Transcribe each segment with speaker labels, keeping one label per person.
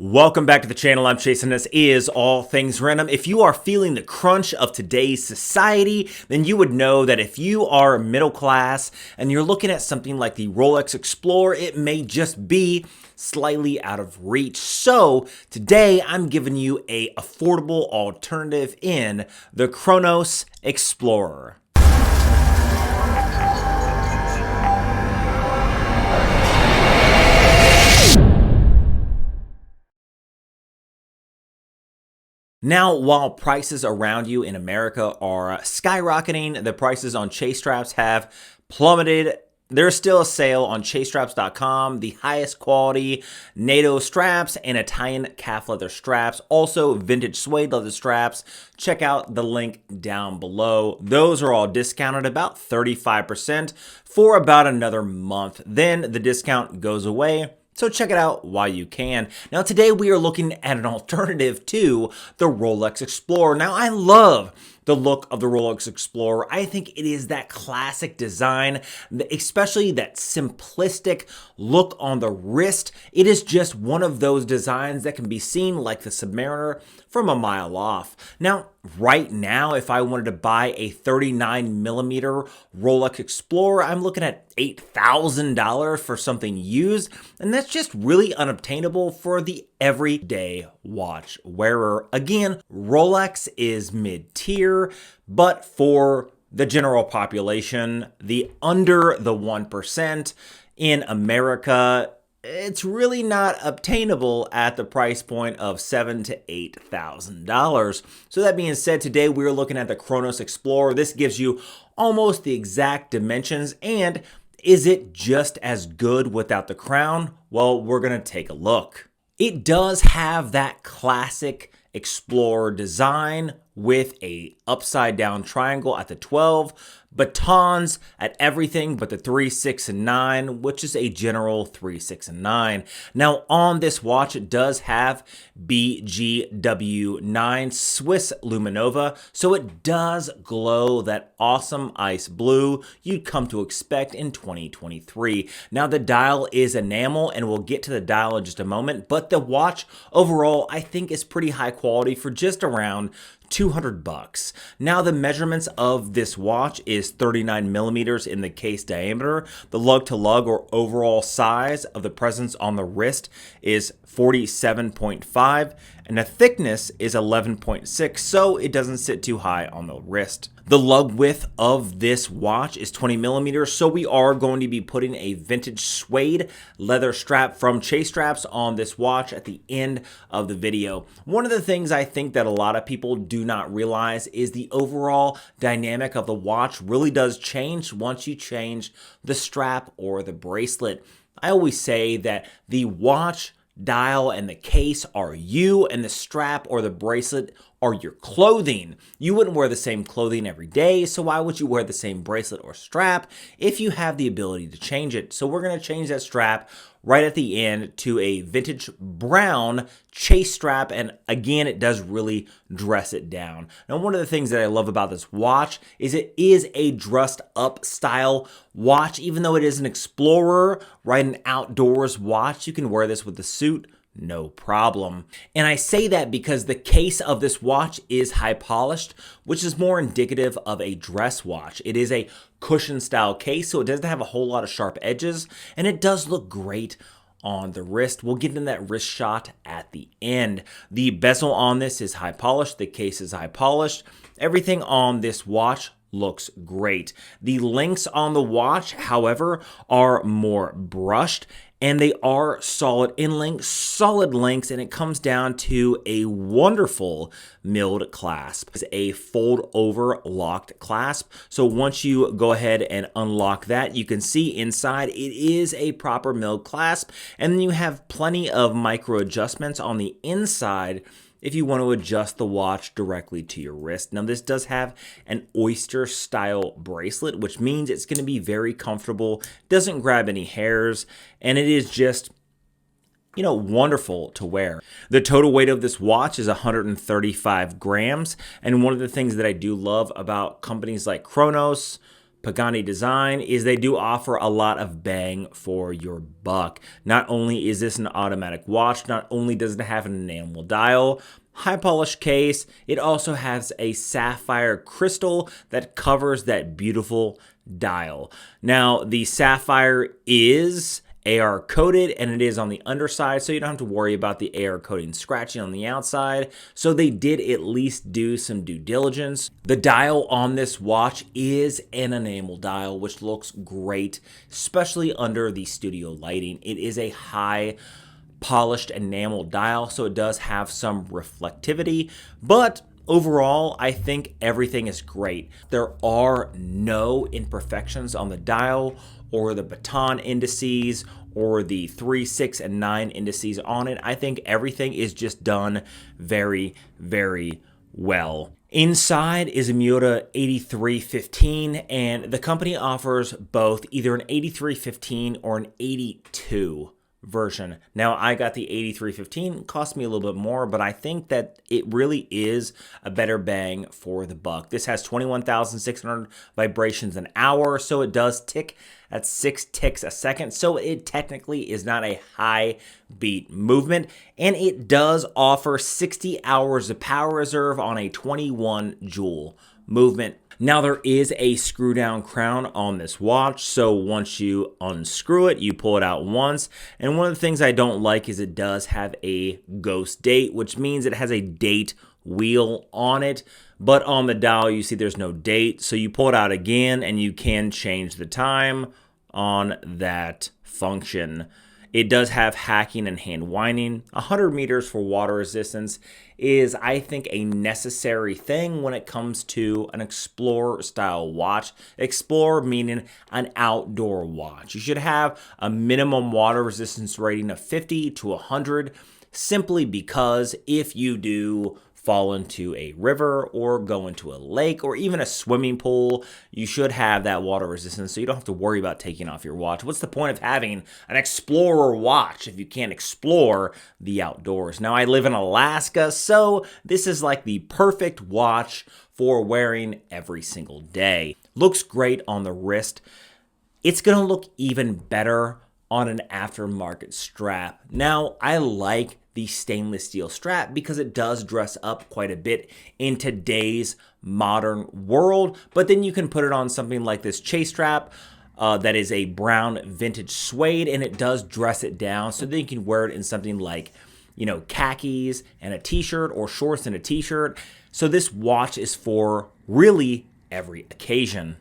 Speaker 1: Welcome back to the channel. I'm Chase and this is All Things Random. If you are feeling the crunch of today's society, then you would know that if you are middle class and you're looking at something like the Rolex Explorer, it may just be slightly out of reach. So today I'm giving you a affordable alternative in the Cronos Explorer. Now, while prices around you in America are skyrocketing, the prices on chase straps have plummeted. There's still a sale on chasestraps.com, the highest quality NATO straps and Italian calf leather straps, also vintage suede leather straps. Check out the link down below. Those are all discounted about 35% for about another month. Then the discount goes away. So check it out while you can. Now today we are looking at an alternative to the Rolex Explorer. Now I love the look of the Rolex Explorer. I think it is that classic design, especially that simplistic look on the wrist. It is just one of those designs that can be seen like the Submariner from a mile off. Now, right now, if I wanted to buy a 39mm Rolex Explorer, I'm looking at $8,000 for something used, and that's just really unobtainable for the everyday watch wearer. Again, Rolex is mid-tier, but for the general population, the under the 1% in America, it's really not obtainable at the price point of $7,000 to $8,000. So that being said, today we're looking at the Cronos Explorer. This gives you almost the exact dimensions. And is it just as good without the crown? Well, we're going to take a look. It does have that classic Explorer design with a upside down triangle at the 12, batons at everything but the 3, 6, and 9, which is a general 3, 6, and 9. Now on this watch, it does have BGW9 Swiss Luminova, so it does glow that awesome ice blue you'd come to expect in 2023. Now the dial is enamel, and we'll get to the dial in just a moment, but the watch overall I think is pretty high quality for just around $200. Now the measurements of this watch is 39mm in the case diameter. The lug to lug or overall size of the presence on the wrist is 47.5 and the thickness is 11.6, so it doesn't sit too high on the wrist. The lug width of this watch is 20mm, so we are going to be putting a vintage suede leather strap from Chase Straps on this watch at the end of the video. One of the things I think that a lot of people do not realize is the overall dynamic of the watch really does change once you change the strap or the bracelet. I always say that the watch, dial, and the case are you, and the strap or the bracelet are your clothing. You wouldn't wear the same clothing every day, so why would you wear the same bracelet or strap if you have the ability to change it? So we're going to change that strap right at the end to a vintage brown Chase strap, and again, it does really dress it down. Now, one of the things that I love about this watch is it is a dressed up style watch. Even though it is an Explorer, right, an outdoors watch, you can wear this with a suit, no problem. And I say that because the case of this watch is high polished, which is more indicative of a dress watch. It is a cushion style case, so it doesn't have a whole lot of sharp edges, and it does look great on the wrist. We'll get into that wrist shot at the end. The bezel on this is high polished. The case is high polished. Everything on this watch looks great. The links on the watch, however, are more brushed, and they are solid solid links, and it comes down to a wonderful milled clasp. It's a fold over locked clasp. So once you go ahead and unlock that, you can see inside it is a proper milled clasp, and then you have plenty of micro adjustments on the inside if you want to adjust the watch directly to your wrist. Now this does have an oyster style bracelet, which means it's going to be very comfortable, doesn't grab any hairs, and it is just, you know, wonderful to wear. The total weight of this watch is 135 grams, and one of the things that I do love about companies like Cronos, Pagani design is they do offer a lot of bang for your buck. Not only is this an automatic watch, not only does it have an enamel dial, high polished case, it also has a sapphire crystal that covers that beautiful dial. Now, the sapphire is AR coated and it is on the underside, so you don't have to worry about the AR coating scratching on the outside. So they did at least do some due diligence. The dial on this watch is an enamel dial, which looks great, especially under the studio lighting. It is a high polished enamel dial, so it does have some reflectivity, but overall, I think everything is great. There are no imperfections on the dial or the baton indices or the 3, 6, and 9 indices on it. I think everything is just done very, very well. Inside is a Miura 8315, and the company offers both either an 8315 or an 82 version. Now, I got the 8315, it cost me a little bit more, but I think that it really is a better bang for the buck. This has 21,600 vibrations an hour, so it does tick at 6 ticks a second, so it technically is not a high beat movement, and it does offer 60 hours of power reserve on a 21 joule movement. Now, there is a screw down crown on this watch, so once you unscrew it, you pull it out once. And one of the things I don't like is it does have a ghost date, which means it has a date wheel on it. But on the dial, you see there's no date, so you pull it out again and you can change the time on that function. It does have hacking and hand winding. 100 meters for water resistance is, I think, a necessary thing when it comes to an Explorer style watch. Explorer meaning an outdoor watch. You should have a minimum water resistance rating of 50 to 100, simply because if you do fall into a river or go into a lake or even a swimming pool, you should have that water resistance so you don't have to worry about taking off your watch. What's the point of having an Explorer watch if you can't explore the outdoors? Now, I live in Alaska, so this is like the perfect watch for wearing every single day. Looks great on the wrist. It's gonna look even better on an aftermarket strap. Now, I like the stainless steel strap because it does dress up quite a bit in today's modern world, but then you can put it on something like this chase strap that is a brown vintage suede, and it does dress it down so then you can wear it in something like, you know, khakis and a t-shirt or shorts and a t-shirt. So this watch is for really every occasion.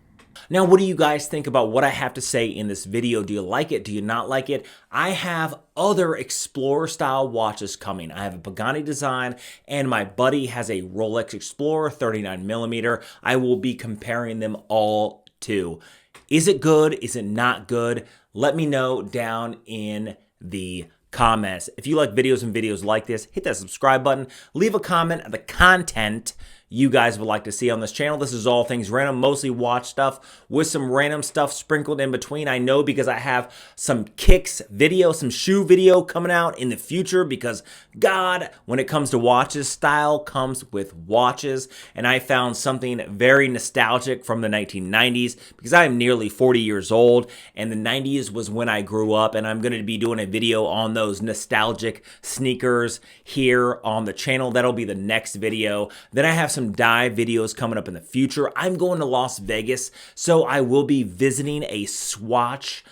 Speaker 1: Now, what do you guys think about what I have to say in this video? Do you like it? Do you not like it? I have other Explorer style watches coming. I have a Pagani design and my buddy has a Rolex Explorer 39mm. I will be comparing them all too. Is it good? Is it not good? Let me know down in the comments. If you like videos like this, hit that subscribe button. Leave a comment on the content you guys would like to see on this channel. This is all things random, mostly watch stuff with some random stuff sprinkled in between. I know because I have some kicks video, some shoe video coming out in the future because God, when it comes to watches, style comes with watches. And I found something very nostalgic from the 1990s because I am nearly 40 years old and the 90s was when I grew up, and I'm going to be doing a video on those nostalgic sneakers here on the channel. That'll be the next video. Then I have some dive videos coming up in the future. I'm going to Las Vegas, so I will be visiting a Swatch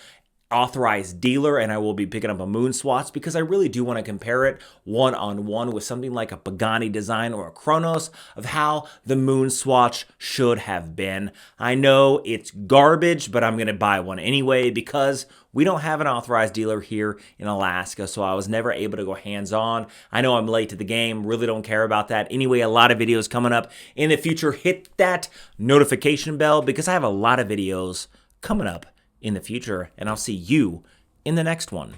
Speaker 1: authorized dealer, and I will be picking up a Moon Swatch because I really do want to compare it one-on-one with something like a Pagani design or a Cronos of how the Moon Swatch should have been. I know it's garbage, but I'm going to buy one anyway because we don't have an authorized dealer here in Alaska, so I was never able to go hands-on. I know I'm late to the game, really don't care about that. Anyway, a lot of videos coming up in the future. Hit that notification bell because I have a lot of videos coming up in the future, and I'll see you in the next one.